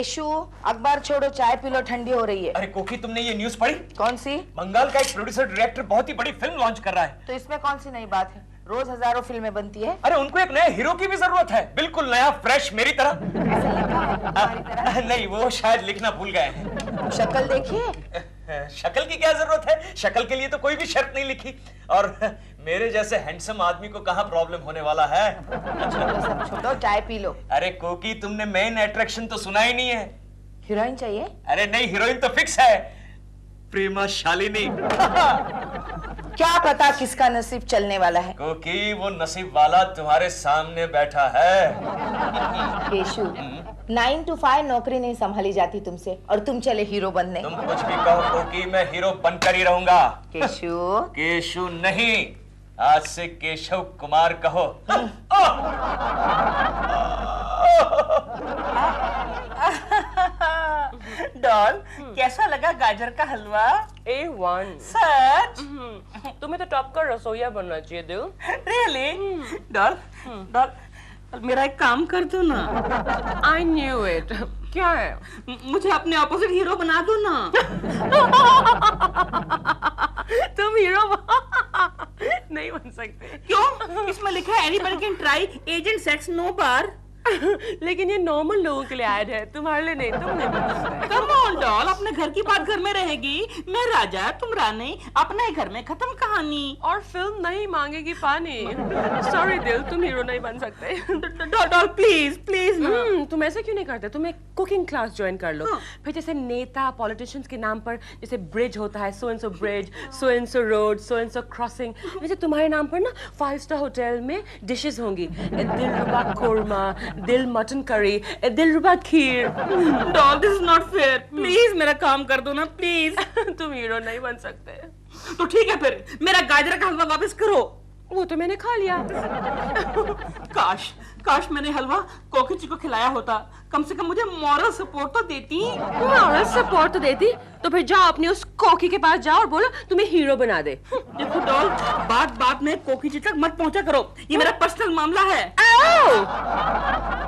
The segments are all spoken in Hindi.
केशु, अखबार छोड़ो, चाय पी लो, ठंडी हो रही है। अरे कोकी, तुमने ये न्यूज़ पढ़ी? कौन सी? बंगाल का एक प्रोड्यूसर डायरेक्टर बहुत ही बड़ी फिल्म लॉन्च कर रहा है। तो इसमें कौन सी नई बात है? रोज हजारों फिल्में बनती है। अरे उनको एक नए हीरो की भी जरूरत है, बिल्कुल नया, फ्रेश, मेरी तरह। ऐसा लिखा है तुम्हारी तरह? नहीं, वो शायद लिखना भूल गए हैं। शक्ल देखिए। शक्ल की क्या जरूरत है? शक्ल के लिए तो कोई भी शर्त नहीं लिखी। और मेरे जैसे हैंडसम आदमी को कहाँ प्रॉब्लम होने वाला है। सब छोड़ो, चाय पी लो। अरे कोकी, तुमने मेन अट्रैक्शन तो सुना ही नहीं है। हीरोइन चाहिए? अरे नहीं, हीरोइन तो फिक्स है, प्रेमा शालिनी। क्या पता किसका नसीब चलने वाला है। कोकी, वो नसीब वाला तुम्हारे सामने बैठा है। केशु, 9 to 5 नौकरी नहीं संभाली जाती तुमसे, और तुम चले हीरो बनने। तुम कुछ भी कहो कोकी, मैं हीरो बनकर ही रहूंगा। केशु। केशु नहीं, आज से केशव कुमार कहो। डॉल, कैसा लगा गाजर का हलवा? A1। सच? तुम्हें तो टॉप का रसोइया बनना चाहिए दिल। रियली? डॉल, डॉल, मेरा एक काम कर दो ना। I knew it। क्या है? मुझे अपने ऑपोजिट हीरो बना दो ना। तुम हीरो नहीं बन सकते। क्यों? इसमें लिखा है anybody can try, age and sex no bar. लेकिन ये नॉर्मल लोगों के लिए ऐड है, तुम्हारे लिए नहीं। तुम नहीं बन सकते। कम ऑन डॉल, अपने घर की बात घर में रहेगी। मैं राजा, तुम रानी, अपने घर में खत्म कहानी। और फिल्म नहीं मांगेगी पानी। सॉरी दिल, तुम हीरो नहीं बन सकते। डॉल, डॉल प्लीज, प्लीज ना। तुम ऐसे क्यों नहीं करते? तुम एक कुकिंग क्लास ज्वाइन कर लो। फिर जैसे नेता पॉलिटिशियंस के नाम पर जैसे ब्रिज होता है, so and so bridge, so and so road, so and so crossing, वैसे तुम्हारे नाम पर ना 5 स्टार होटल में डिशेस होंगी। दिलरुबा कोरमा, दिल मटन करी, दिलरुबा kheer. Doll, this is not fair. Please मेरा काम कर दो ना, प्लीज। तुम हीरो नहीं बन सकते। तो ठीक है, फिर मेरा गाजर का हलवा वापस करो। वो तो मैंने खा लिया। काश काश मैंने हलवा कोकी जी को खिलाया होता, कम से कम मुझे मॉरल सपोर्ट तो देती। मॉरल सपोर्ट तो देती? तो फिर जाओ अपनी उस कोकी के पास जाओ और बोलो तुम्हें हीरो बना दे। देखो डॉल, बात बात में कोकी जी तक मत पहुंचा करो, ये मेरा पर्सनल मामला है।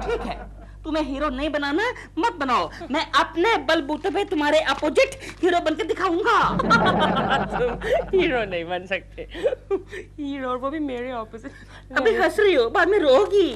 ठीक है, तुम्हें हीरो नहीं बनाना, मत बनाओ। मैं अपने बलबूते पे तुम्हारे अपोजिट हीरो बनकर दिखाऊंगा। तुम हीरो नहीं बन सकते। हीरो, और वो भी मेरे ऑपोजिट। अभी हंस रही हो, बाद में रोगी।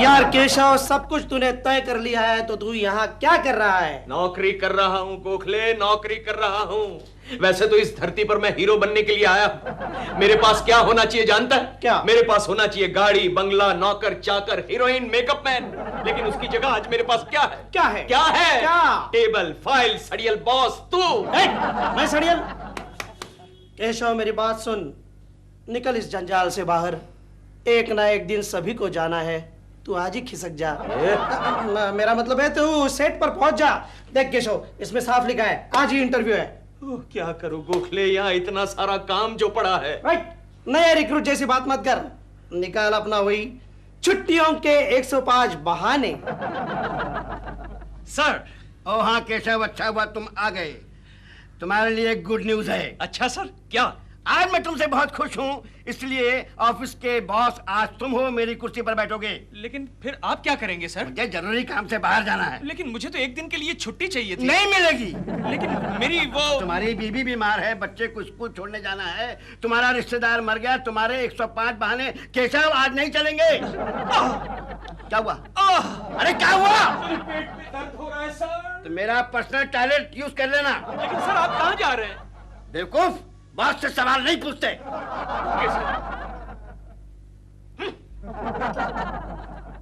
यार केशव, सब कुछ तूने तय कर लिया है, तो तू यहाँ क्या कर रहा है? नौकरी कर रहा हूँ गोखले, नौकरी कर रहा हूँ। वैसे तो इस धरती पर मैं हीरो बनने के लिए आया हूँ। मेरे पास क्या होना चाहिए जानता है? क्या? मेरे पास होना चाहिए गाड़ी, बंगला, नौकर, चाकर, हीरोइन, मेकअप मैन। लेकिन उसकी जगह आज मेरे पास क्या है? क्या है? क्या है? क्या? टेबल, फाइल, सड़ियल बॉस, तू। मैं सड़ियल? केशव, मेरी बात सुन, निकल इस जंजाल से बाहर। एक ना एक दिन सभी को जाना है, तू आज ही खिसक जा। मेरा मतलब है तू सेट पर पहुंच जा। देख केशव, इसमें साफ लिखा है आज ही इंटरव्यू है। क्या करूं गोखले, यहाँ इतना सारा काम जो पड़ा है। राइट, नया रिक्रूट जैसी बात मत कर। निकाल अपना वही छुट्टियों के 105 बहाने। सर। ओ हाँ केशव, अच्छा हुआ तुम आ गए। तुम्हारे लिए एक गुड न्यूज है। अच्छा सर, क्या? आज मैं तुमसे बहुत खुश हूँ, इसलिए ऑफिस के बॉस आज तुम हो, मेरी कुर्सी पर बैठोगे। लेकिन फिर आप क्या करेंगे सर? मुझे जरूरी काम से बाहर जाना है। लेकिन मुझे तो एक दिन के लिए छुट्टी चाहिए थी। नहीं मिलेगी। लेकिन मेरी वो तुम्हारी बीबी बीमार है, बच्चे को स्कूल छोड़ने जाना है, तुम्हारा रिश्तेदार मर गया, तुम्हारे 105 बहाने केशव आज नहीं चलेंगे। क्या हुआ? अरे क्या हुआ? पेट में दर्द हो रहा है सर। तो मेरा पर्सनल टॉयलेट यूज कर लेना। लेकिन सर आप कहाँ जा रहे हैं? बेवकूफ, बॉस से सवाल नहीं पूछते।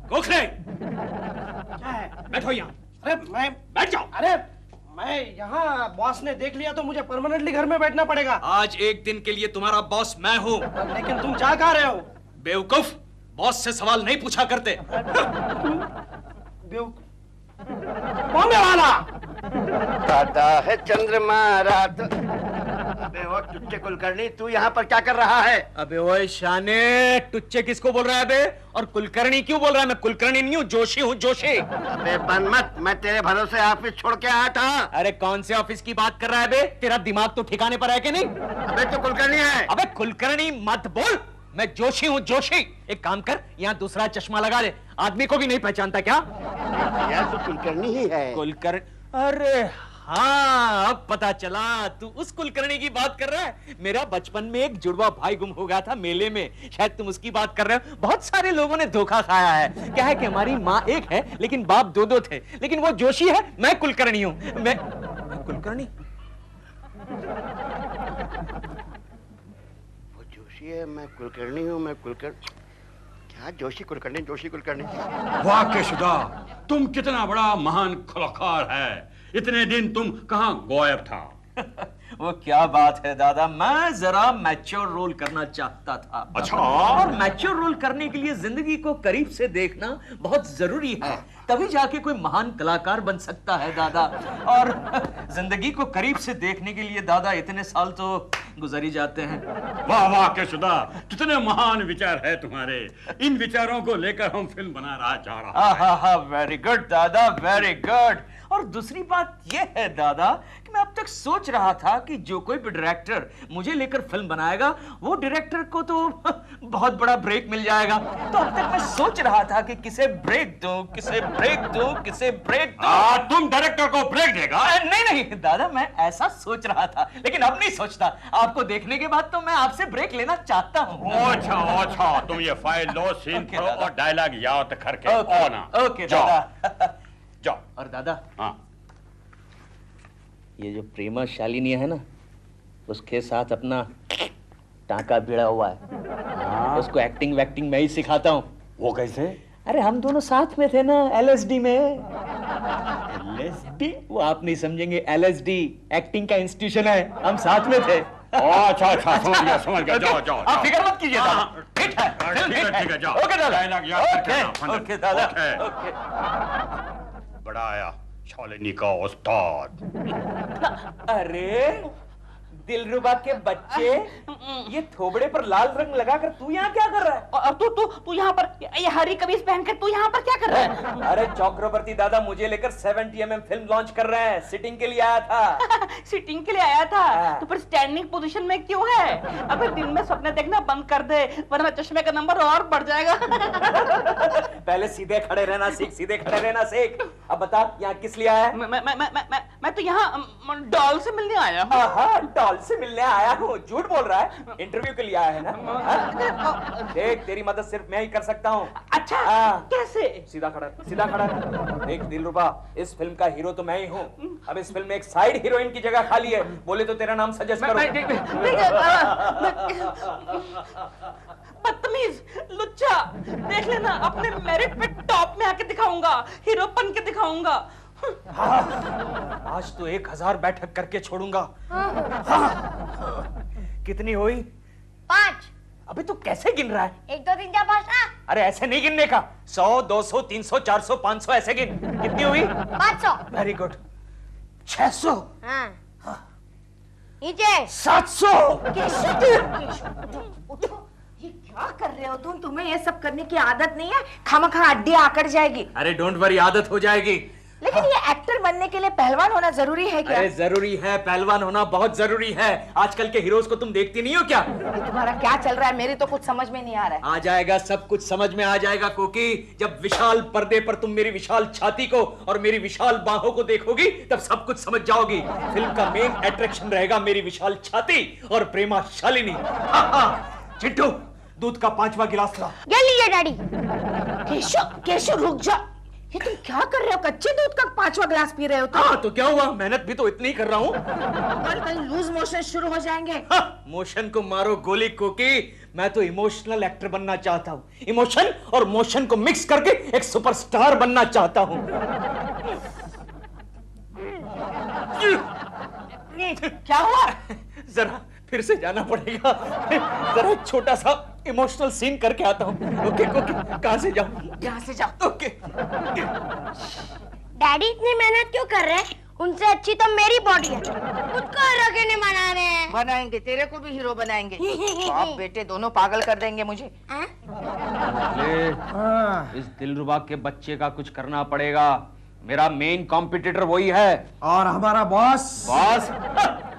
गोखले, क्या है? बैठो यहाँ। अरे मैं बैठ जाओ। अरे मैं यहाँ, बॉस ने देख लिया तो मुझे परमानेंटली घर में बैठना पड़ेगा। आज एक दिन के लिए तुम्हारा बॉस मैं हूँ। लेकिन तुम जा कहाँ रहे हो? बेवकूफ, बॉस से सवाल नहीं पूछा करते। बॉम्बे वाला आता है चंद्रमा रात। अबे वो टुच्चे कुलकर्णी, तू यहाँ पर क्या कर रहा है? अबे ओए शाने, टुच्चे किसको बोल रहा है बे? और कुलकर्णी क्यों बोल रहा है? मैं कुलकर्णी नहीं हूँ, जोशी हूँ, जोशी। अबे बन मत, मैं तेरे भरोसे ऑफिस छोड़ के आया था। अरे कौन से ऑफिस की बात कर रहा है बे? तेरा दिमाग तो ठिकाने पर है कि नहीं? अबे तो कुलकर्णी है। अबे कुलकर्णी मत बोल, मैं जोशी हूँ, जोशी। एक काम कर, यहाँ दूसरा चश्मा लगा दे, आदमी को भी नहीं पहचानता क्या? यार तो कुलकर्णी ही है। कुलकर्णी? अरे हाँ, अब पता चला तू उस कुलकर्णी की बात कर रहा है। मेरा बचपन में एक जुड़वा भाई गुम हो गया था मेले में, शायद तुम उसकी बात कर रहे हो। बहुत सारे लोगों ने धोखा खाया है। क्या है कि हमारी माँ एक है लेकिन बाप दो दो थे। लेकिन वो जोशी है, मैं कुलकर्णी हूँ। मैं कुलकर्णी? वो जोशी है, मैं कुलकर्णी हूँ। मैं कुलकर्णी क्या? जोशी कुलकर्णी, जोशी कुलकर्णी। वाह केशुदा, तुम कितना बड़ा महान कलाकार है। इतने दिन तुम कहाँ गायब था? वो क्या बात है दादा, मैं जरा मैच्योर रोल करना चाहता था। अच्छा। और मैच्योर रोल करने के लिए जिंदगी को करीब से देखना बहुत जरूरी है, तभी जाके कोई महान कलाकार बन सकता है दादा। और जिंदगी को करीब से देखने के लिए दादा इतने साल तो गुजर ही जाते हैं। वाह वाह केशुदा, कितने महान विचार है तुम्हारे। इन विचारों को लेकर हम फिल्म बना रहा जा रहा है। वेरी गुड दादा, वेरी गुड। और दूसरी बात यह है दादा कि मैं अब तक सोच रहा था कि जो कोई भी डायरेक्टर मुझे लेकर फिल्म बनाएगा, वो डायरेक्टर को तो बहुत बड़ा ब्रेक मिल जाएगा। तो अब तक मैं सोच रहा था कि किसे ब्रेक दूं, किसे ब्रेक दूं, किसे ब्रेक दूं। तुम डायरेक्टर को ब्रेक देगा? नहीं नहीं दादा, मैं ऐसा सोच रहा था, लेकिन अब नहीं सोचता। आपको देखने के बाद तो मैं आपसे ब्रेक लेना चाहता हूँ। अच्छा अच्छा, तुम ये फाइल लो, सीन करो और डायलॉग याद करके आना। ओके दादा। जाओ। और दादा, हाँ, ये जो प्रेमा शालिनी है ना, उसके साथ अपना टांका भिड़ा हुआ है। उसको एक्टिंग वैक्टिंग मैं ही सिखाता हूँ। वो कैसे? अरे हम दोनों साथ में थे ना LSD में। LSD? वो आप नहीं समझेंगे, LSD एक्टिंग का इंस्टीट्यूशन है, हम साथ में थे। अच्छा अच्छा, समझ गया। जाओ जाओ। आप फिक्र मत कीजिए दादा, ठीक है, ठीक है, जाओ। ओके दादा। डायलॉग याद करके आना। ओके दादा। ओके। ओके। बड़ा आया शालिनी का उस्ताद। अरे दिलरुबा के बच्चे, ये थोबड़े पर लाल रंग लगाकर तू यहाँ क्या कर रहा है? और तू यहाँ पर ये हरी कमीज पहनकर तू यहाँ पर क्या कर रहा है? अरे चक्रवर्ती दादा मुझे लेकर 70mm फिल्म लॉन्च कर रहे हैं, सिटिंग के लिए आया था। सिटिंग के लिए आया था? तो फिर स्टैंडिंग पोजीशन में क्यों है? अबे दिन में सपने देखना बंद कर दे, वरना चश्मे का नंबर और बढ़ जाएगा। पहले सीधे खड़े रहना सीख, सीधे खड़े रहना सीख। अब बता यहाँ किस लिए आया है? मैं तो यहाँ डॉल से मिलने आया हूँ। हाँ, डॉल से मिलने आया हूँ। झूठ बोल रहा है, इंटरव्यू के लिए आया है ना? देख, तेरी मदद सिर्फ मैं ही कर सकता हूँ। अच्छा, कैसे? सीधा खड़ा, सीधा खड़ा। देख दिलरुबा, इस फिल्म का हीरो तो मैं ही हूँ। अब इस फिल्म में एक साइड हीरोइन की जगह खाली है, बोले तो तेरा नाम सजेस्ट करो। बदतमीज, लुच्चा, देख लेना, अपने मेरिट पे टॉप में आके दिखाऊंगा, हीरोपन के दिखाऊंगा। आज तो 1000 बैठक करके छोड़ूंगा। कितनी हुई? 5। अबे तू कैसे गिन रहा है? 1 2 3 4 5 ना। अरे ऐसे नहीं गिनने का, 100 200 300 400 500 ऐसे गिन। कितनी हुई? 500। Very good. 600। हाँ। नीचे 700। उठो, ये क्या कर रहे हो तुम? तुम्हें ये सब करने की आदत नहीं है? खामखा हड्डी आकड़ जाएगी। अरे डोंट वरी, आदत हो जाएगी। लेकिन ये एक्टर बनने के लिए पहलवान होना जरूरी है क्या? अरे जरूरी है, पहलवान होना बहुत जरूरी है। आजकल के हीरोज को तुम देखती नहीं हो क्या? ये तुम्हारा क्या चल रहा है? मेरी तो कुछ समझ में नहीं आ रहा है। आ जाएगा, सब कुछ समझ में आ जाएगा कोकी। जब विशाल पर्दे पर तुम मेरी विशाल छाती को और मेरी विशाल बाहों को देखोगी, तब सब कुछ समझ जाओगी। फिल्म का मेन अट्रैक्शन रहेगा मेरी विशाल छाती और प्रेमा शालिनी। चिंटू, दूध का 5वां गिलास ला। ये लीजिए डैडी। केशव रुक जा। ये तुम क्या कर रहे हो? कच्चे दूध का 5वां गिलास पी रहे हो तुम? हाँ तो क्या हुआ, मेहनत भी तो इतनी ही कर रहा हूँ। कल लूज मोशन शुरू हो जाएंगे। मोशन को मारो गोली कोकी, मैं तो इमोशनल एक्टर बनना चाहता हूँ। इमोशन और मोशन को मिक्स करके एक सुपरस्टार बनना चाहता हूँ। क्या हुआ? जरा फिर से जाना पड़ेगा, जरा एक छोटा सा इमोशनल सीन करके आता हूँ। ओके ओके, कहाँ से जाऊँ? यहाँ से जाओ। ओके। डैडी इतनी मेहनत क्यों कर रहे हैं? उनसे अच्छी तो मेरी बॉडी है, खुद को हीरो क्यों नहीं बना रहे हैं? बनाएंगे, तेरे को भी हीरो बनाएंगे। बाप बेटे दोनों पागल कर देंगे मुझे। इस दिलरुबा के बच्चे का कुछ करना पड़ेगा। मेरा मेन कॉम्पिटिटर वही है। और हमारा बॉस? बॉस?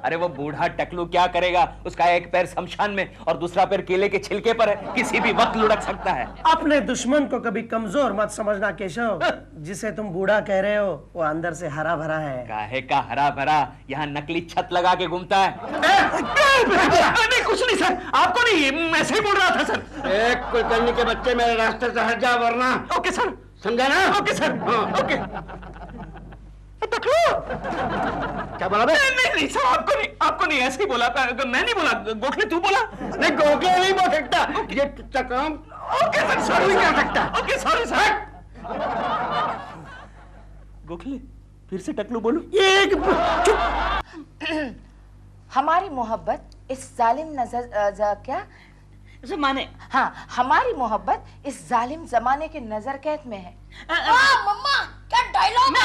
अरे वो बूढ़ा टकलू क्या करेगा? उसका एक पैर शमशान में और दूसरा पैर केले के छिलके पर है, किसी भी वक्त लुढ़क सकता है। अपने दुश्मन को कभी कमजोर मत समझना केशव। जिसे तुम बूढ़ा कह रहे हो वो अंदर से हरा भरा है। काहे का हरा भरा? यहाँ नकली छत लगा के घूमता है। नहीं कुछ नहीं सर, आपको नहीं, मैं ऐसे ही बोल रहा था सर। एक कुलकर्णी के बच्चे मेरे रास्ते से हट जा वरना। ओके सर, समझा ना? ओके सर, हाँ। ओके। क्या बोला बे? नहीं सर, आपको नहीं, ऐसे ही बोला। मैं नहीं बोला, गोखले तू बोला। नहीं गोखले नहीं बोल सकता, ये चकाम। ओके सर, सॉरी कर सकता। Okay sorry sir. गोखले फिर से टकलू बोलू? एक हमारी मोहब्बत इस जालिम क्या जमाने हाँ, हमारी मोहब्बत इस जालिम जमाने के नजर कैद में है। मम्मा क्या डायलॉग है?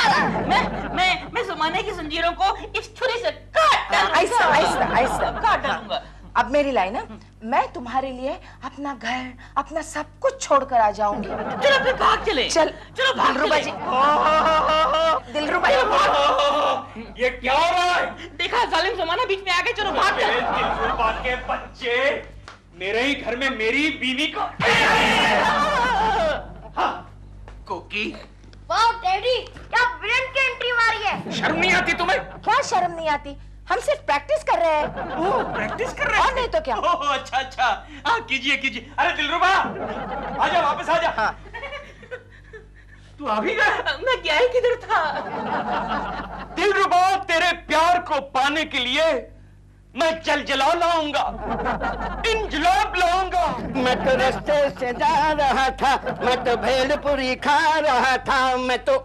मैं जमाने की जंजीरों को इस छुरी से काट आहिस्ता आहिस्ता आहिस्ता काट डालूंगा। अब मेरी लाइन है, मैं तुम्हारे लिए अपना घर, अपना सब कुछ छोड़कर आ जाऊंगी। चलो फिर भाग चले। चल चलो भाग दिलरुबा चले। जी, दिलरुबा जी। ये क्या हो रहा है? देखा जालिम जमाना बीच में आ गए, चलो भाग चले। दिलरुबा के बच्चे मेरे ही घर में मेरी बीवी को। हाँ, कोकी वाह डैडी क्या विलन की एंट्री मारी है। शर्म नहीं आती तुम्हें? क्या शर्म नहीं आती? हम सिर्फ प्रैक्टिस कर रहे हैं। ओह, प्रैक्टिस कर रहे हैं? और नहीं तो क्या। ओह, अच्छा अच्छा। हाँ, कीजिए कीजिए। अरे दिलरुबा आजा, वापस आजा। हाँ। तू आ भी गया? मैं क्या ही किधर था? दिलरुबा, तेरे प्यार को पाने के लिए मैं जलजला लाऊंगा, इंजलाब लाऊंगा। मैं तो रास्ते से जा रहा था, मैं तो भेलपुरी खा रहा था, मैं तो।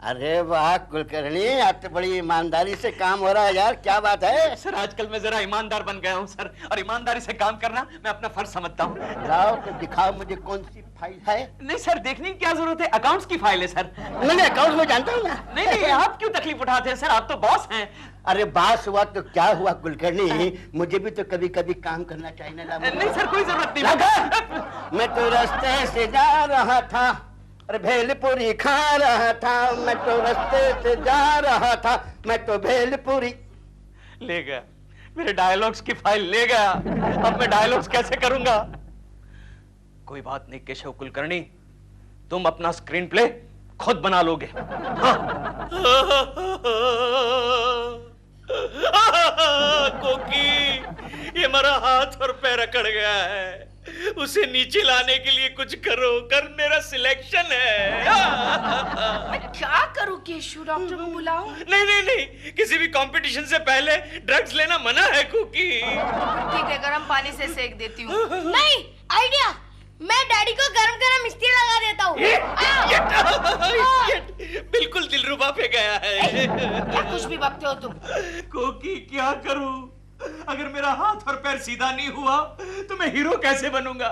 अरे वाह कुलकर्णी, आज तो बड़ी ईमानदारी से काम हो रहा है यार, क्या बात है? सर आजकल मैं जरा ईमानदार बन गया हूँ सर, और ईमानदारी से काम करना मैं अपना फर्ज समझता हूँ। लाओ तो दिखाओ मुझे कौन सी फाइल है। नहीं सर, देखने की क्या जरूरत है, अकाउंट्स की फाइल है सर। मैंने अकाउंट में जानता हूँ ना। नहीं नहीं, आप क्यों तकलीफ उठाते हैं सर, आप तो बॉस हैं। अरे बात हुआ तो क्या हुआ कुलकर्णी, मुझे भी तो कभी कभी काम करना चाहिए ना। नहीं सर, कोई जरूरत नहीं। मैं तो रास्ते से जा रहा था, अरे भेलपुरी खा रहा था, मैं तो रास्ते से जा रहा था, मैं तो भेलपुरी। ले गया मेरे डायलॉग्स की फाइल, ले गया। अब मैं डायलॉग्स कैसे करूंगा? कोई बात नहीं केशव कुलकर्णी, तुम अपना स्क्रीन प्ले खुद बना लोगे। हाँ। कोकी, ये मेरा हाथ और पैर अकड़ गया है, उसे नीचे लाने के लिए कुछ करो, कर मेरा सिलेक्शन है। मैं क्या करूं केशु? डॉक्टर को बुलाऊं? नहीं नहीं नहीं, किसी भी कंपटीशन से पहले ड्रग्स लेना मना है कुकी। ठीक है, गर्म पानी से सेक देती हूँ। नहीं आइडिया, मैं डैडी को गरम गरम मिस्त्री लगा देता हूँ। बिल्कुल दिलरुबा पे गया है। क्या कुछ भी बकते हो तुम? कोकी क्या करूं? अगर मेरा हाथ और पैर सीधा नहीं हुआ तो मैं हीरो कैसे बनूंगा?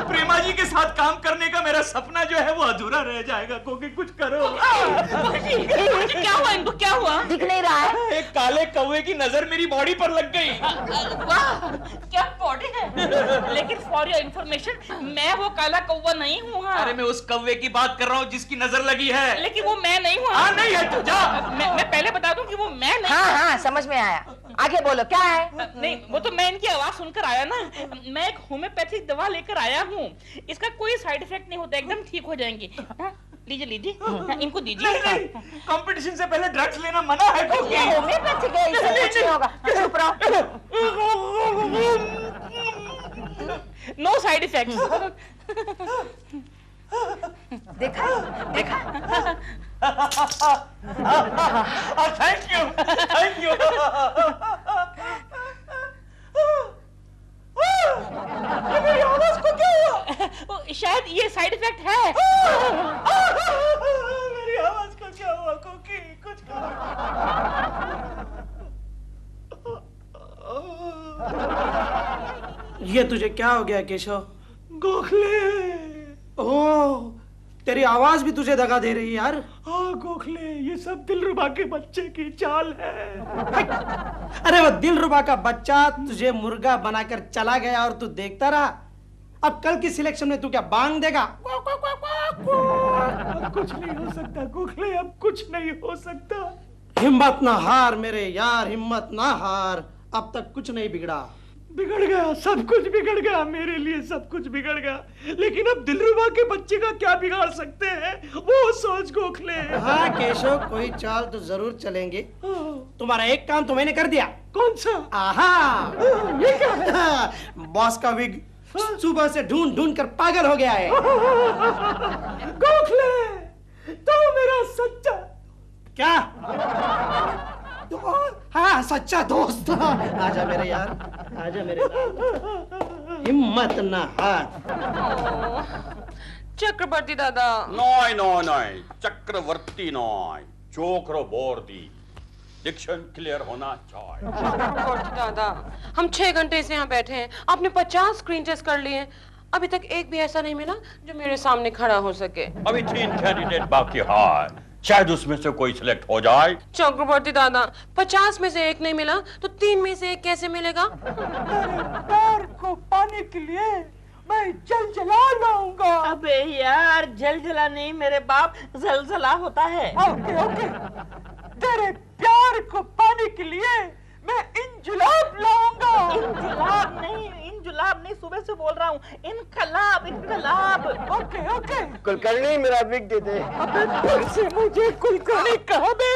प्रेमा जी के साथ काम करने का मेरा सपना जो है वो अधूरा रह जाएगा। कोकी कुछ करो। क्या हुआ इनको, क्या हुआ? दिख नहीं रहा है। एक काले कौवे की नजर मेरी बॉडी पर लग गई। वाह क्या बॉडी है। लेकिन फॉर योर इंफॉर्मेशन, मैं वो काला कौवा नहीं हूँ। अरे मैं उस कौवे की बात कर रहा हूँ जिसकी नजर लगी है। लेकिन वो मैं नहीं हूँ। हाँ नहीं है, तू जा। मैं पहले बता दूं कि वो मैं नहीं। हाँ हाँ, समझ में आया। आगे बोलो, क्या है? नहीं, वो तो मैं इनकी आवाज सुनकर आया ना। मैं एक होम्योपैथिक दवा लेकर आया हूँ, इसका कोई साइड इफेक्ट नहीं होता, एकदम ठीक हो जाएंगे। हाँ, लीजिए लीजिए, हाँ, इनको दीजिए। नहीं, कंपटीशन से पहले ड्रग्स लेना मना है। ये होम्योपैथिक है, इससे कुछ नहीं होगा। चुप रहो। No side effects. देखा देखा। Thank you, thank you. मेरी आवाज को क्या हुआ? शायद ये साइड इफेक्ट है। मेरी आवाज को क्या हुआ? कोकी कुछ ये तुझे क्या हो गया केशव? गोखले। ओह, तेरी आवाज भी तुझे दगा दे रही है यार। हाँ गोखले, ये सब दिलरुबा के बच्चे की चाल है। अरे वो दिलरुबा का बच्चा तुझे मुर्गा बनाकर चला गया और तू देखता रहा। अब कल की सिलेक्शन में तू क्या बांग देगा? अब कुछ नहीं हो सकता गोखले, अब कुछ नहीं हो सकता। हिम्मत ना हार मेरे यार, हिम्मत ना हार, अब तक कुछ नहीं बिगड़ा। बिगड़ गया, सब कुछ बिगड़ गया, मेरे लिए सब कुछ बिगड़ गया, लेकिन अब दिलरुबा के बच्चे का क्या बिगाड़ सकते हैं, वो सोच गोखले। हाँ केशव, कोई चाल तो जरूर चलेंगे। तुम्हारा एक काम तो मैंने कर दिया। कौन सा? आहा, ये क्या है? बॉस का विग सुबह से ढूंढ ढूंढ कर पागल हो गया है। गोखले, तो मेरा सच्चा क्या? हाँ, सच्चा दोस्त। आजा मेरे यार, आजा मेरे लाल, हिम्मत ना हार। चक्रवर्ती दादा। नॉय नॉय नॉय, चक्रवर्ती नॉय, चक्रवर्ती। डिक्शन क्लियर होना चाहिए। चक्रवर्ती दादा, हम 6 घंटे से यहाँ बैठे हैं, आपने 50 स्क्रीन टेस्ट कर लिए हैं, अभी तक एक भी ऐसा नहीं मिला जो मेरे सामने खड़ा हो सके। अभी 3 कैंडिडेट बाकी है, शायद उसमें से कोई सिलेक्ट हो जाए। चक्रवर्ती दादा, 50 में से एक नहीं मिला तो 3 में से एक कैसे मिलेगा? प्यार को पाने के लिए मैं जलजला लाऊंगा। अबे यार, जलजला नहीं मेरे बाप, जलजला होता है। ओके ओके, तेरे प्यार को पाने के लिए मैं इंजुलाब लाऊंगा। इंजुलाब नहीं, सुबह से बोल रहा हूँ, इनकलाब इनकलाब। Okay okay. कुलकर्णी मेरा विग दे दे। अबे फिर से मुझे कुलकर्णी कहा बे,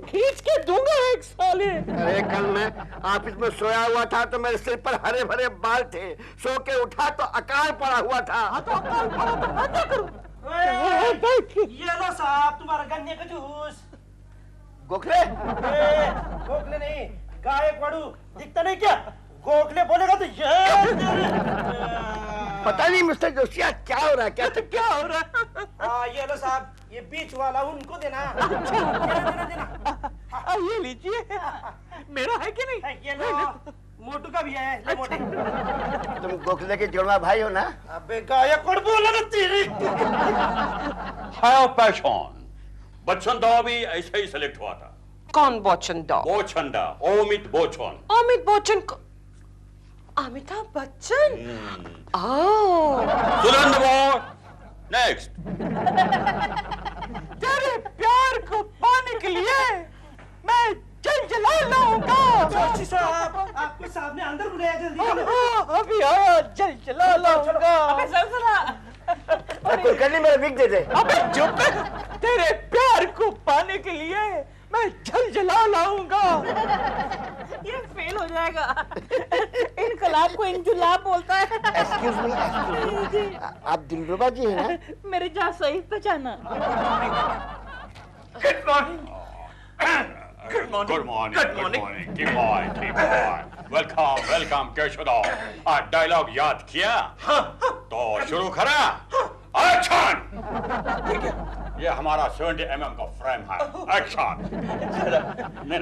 खींच के दूंगा एक साले। अरे कल मैं ऑफिस में सोया हुआ था तो मेरे सिर पर हरे भरे बाल थे, सो के उठा तो अकाल पड़ा हुआ था। तो अकाल पड़ा तो मैं क्या करूं? ये लो साहब तुम्हारा गन्ने का जूस। गोखले, गोखले नहीं, गायकवाड़, दिखता नहीं क्या? गोखले बोलेगा तो पता नहीं मिस्टर जोशिया क्या हो रहा है, क्या हो रहा है? हाँ ये लो साहब, ये बीच वाला उनको देना। देना। ये लीजिए, मेरा है कि नहीं? ये लो, मोटू का भी है, ले मोटे। तुम गोखले के जुड़वा भाई हो ना? अबे गायकवाड़ बोला ना तेरी। हाउ पैशन, बच्चन दाव भी ऐसे ही सिलेक्ट हुआ था। कौन बच्चन दा? बोचंदा, अमित बोचन। अमित बच्चन को... अमिताभ बच्चन? नेक्स्ट। तेरे प्यार को पाने के लिए मैं जलजला लाऊंगा। जोशी साहब, आपको सामने अंदर बुलाया, जल्दी। अभी आया, जलजला लाऊंगा। अबे जलजला। कुलकर्णी मेरा विग दे दे। अबे चुप, तेरे प्यार को पाने के लिए मैं जलजला लाऊंगा। ये फेल हो जाएगा। इनकलाब को इंजुलाब बोलता है। एक्सक्यूज मी, आप दिलरुबा जी हैं ना? मेरे जहाँ सही पहचाना। Good morning. Keep on. Welcome, Keshavrao. Dialogue याद किया? तो शुरू करा। एक्शन! ये हमारा 70 mm का फ्रेम है। एक्शन! नहीं,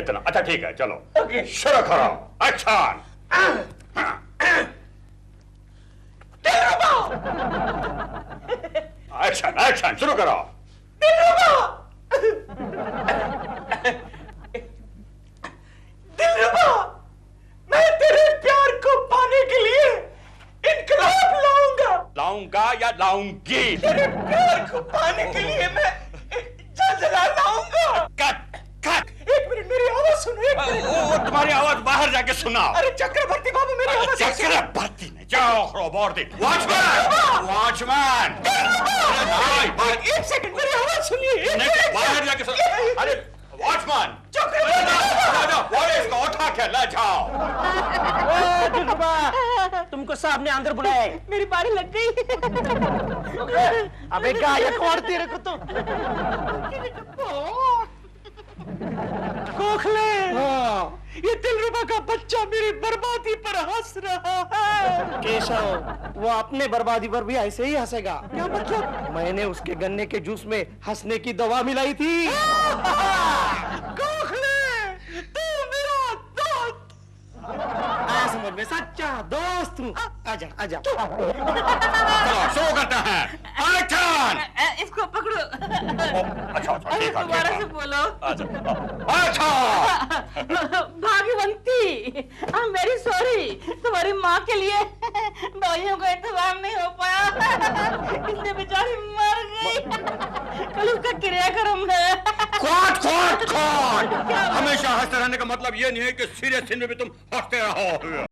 इतना अच्छा ठीक है, चलो शुरू करो। एक्शन! एक्शन शुरू करो। दिलरुबा, मैं तेरे प्यार को पाने के लिए इनकलाब लाऊंगा या लाऊंगी? तेरे प्यार को पाने के लिए मैं जलजला लाऊंगा। कट। एक मिनट, मेरी आवाज सुनो। एक मिनट। वो तुम्हारी आवाज बाहर जाके सुनाओ। अरे चक्रवर्ती बाबू, मेरी आवाज सुनो। चक्रवर्ती ने जाओ खरोबोर्ती। वॉचमैन। एक सेकंड, मेरी आवाज सुनिए। बाहर जाके सुनो। अरे वॉचमैन, इसको उठा के ले जाओ। तुमको सामने अंदर बुलाया है। मेरी बारी लग गई। अबे गायकवाड़, तेरे को तो गोखले, ये दिलरुबा का बच्चा मेरी बर्बादी पर हंस रहा है। केशव, वो अपने बर्बादी पर भी ऐसे ही हंसेगा। क्या मतलब? मैंने उसके गन्ने के जूस में हंसने की दवा मिलाई थी। गोखले, तू मेरा दोस्त। आया समझ में, सच्चा दोस्त हूँ। आजा आजा। चलो शुरू करते हैं। एक्शन! इसको पकड़ो। अच्छा ठीक है। दोबारा से बोलो। अच्छा। Bhagyavanti, I am very sorry. तुम्हारी माँ के लिए दवाइयों का इंतजाम नहीं हो पाया, इसलिए बेचारी मर गई। कल उसका क्रियाक्रम है। क्वाट क्वाट क्वाट। हमेशा हंसते रहने का मतलब ये नहीं है कि सीरियस सीन में भी तुम हंसते रहो।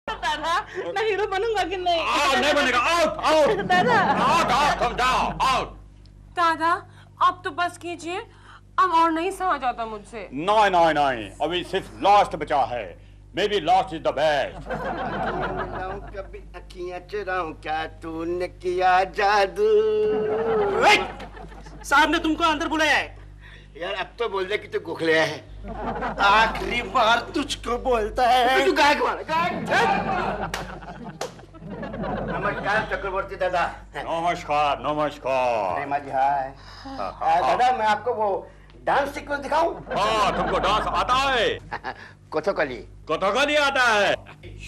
दादा मैं हीरो बनूंगा कि नहीं? नहीं बनेगा। आउट आउट दादा out out come down out. दादा अब तो बस कीजिए, अब और नहीं सहा जाता मुझसे। नहीं नहीं नहीं, अभी सिर्फ लास्ट बचा है। May be last is the best. कभी अखियां चुराऊं क्या तूने किया जादू। साहब ने तुमको अंदर बुलाया है। यार अब तो बोल दे कि तू गोखले है। आखिरी बार तुझको बोलता है। तू गायक वाला गायक। नमस्कार चक्रवर्ती दादा। नमस्कार नमस्कार। प्रेमा जी हाय। दादा मैं आपको वो डांस सीक्वेंस दिखाऊं? हाँ, तुमको डांस आता है? कथकली। कथकली आता है?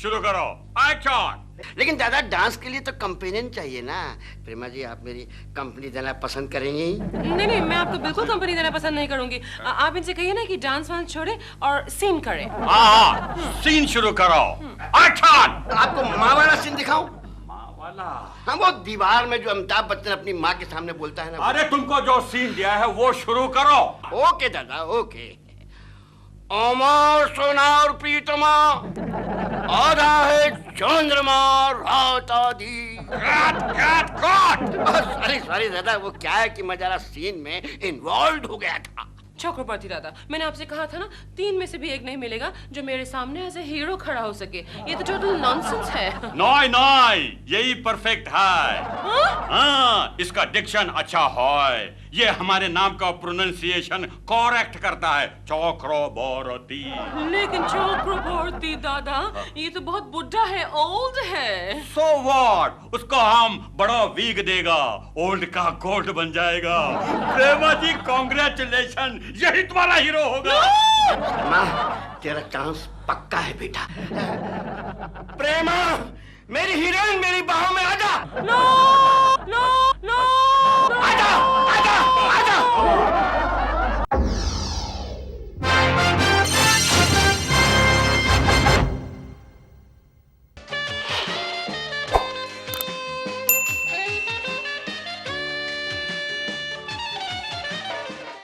शुरू करो, एक्शन। लेकिन दादा डांस के लिए तो कंपेनियन चाहिए ना। प्रेमा जी आप मेरी कंपनी देना पसंद करेंगी? नहीं नहीं, मैं आपको बिल्कुल कंपनी देना पसंद नहीं करूंगी। आप इनसे कहिए ना कि डांस वांस छोड़े और सीन करें। हाँ, सीन शुरू करो, एक्शन। आपको माँ वाला सीन दिखाऊं? माँ वाला? हाँ, वो दीवार में जो अमिताभ बच्चन अपनी माँ के सामने बोलता है ना। अरे तुमको जो सीन दिया है वो शुरू करो। ओके दादा ओके। अमर सोनार प्रीतमा, आधा है चंद्रमा रात आधी। सॉरी सॉरी दादा, वो क्या है कि मैं जरा सीन में इन्वॉल्व हो गया था। चक्रवर्ती दादा, मैंने आपसे कहा था ना 3 में से भी एक नहीं मिलेगा जो मेरे सामने एज ए हीरो खड़ा हो सके। ये तो टोटल नॉनसेंस है। नहीं नहीं, यही परफेक्ट है। हाँ, इसका डिक्शन अच्छा है। ये हमारे नाम का प्रोनाउंसिएशन करेक्ट करता है, चक्रवर्ती। लेकिन चक्रवर्ती दादा, ये तो बहुत बुढ़ा है, ओल्ड है। So what? उसको हम बड़ा वीक देगा, ओल्ड का गोल्ड बन जाएगा। प्रेमा जी कांग्रेचुलेशन, यही तुम्हारा हीरो होगा। माँ तेरा चांस पक्का है बेटा। प्रेमा मेरी हीरोइन मेरी बाहों में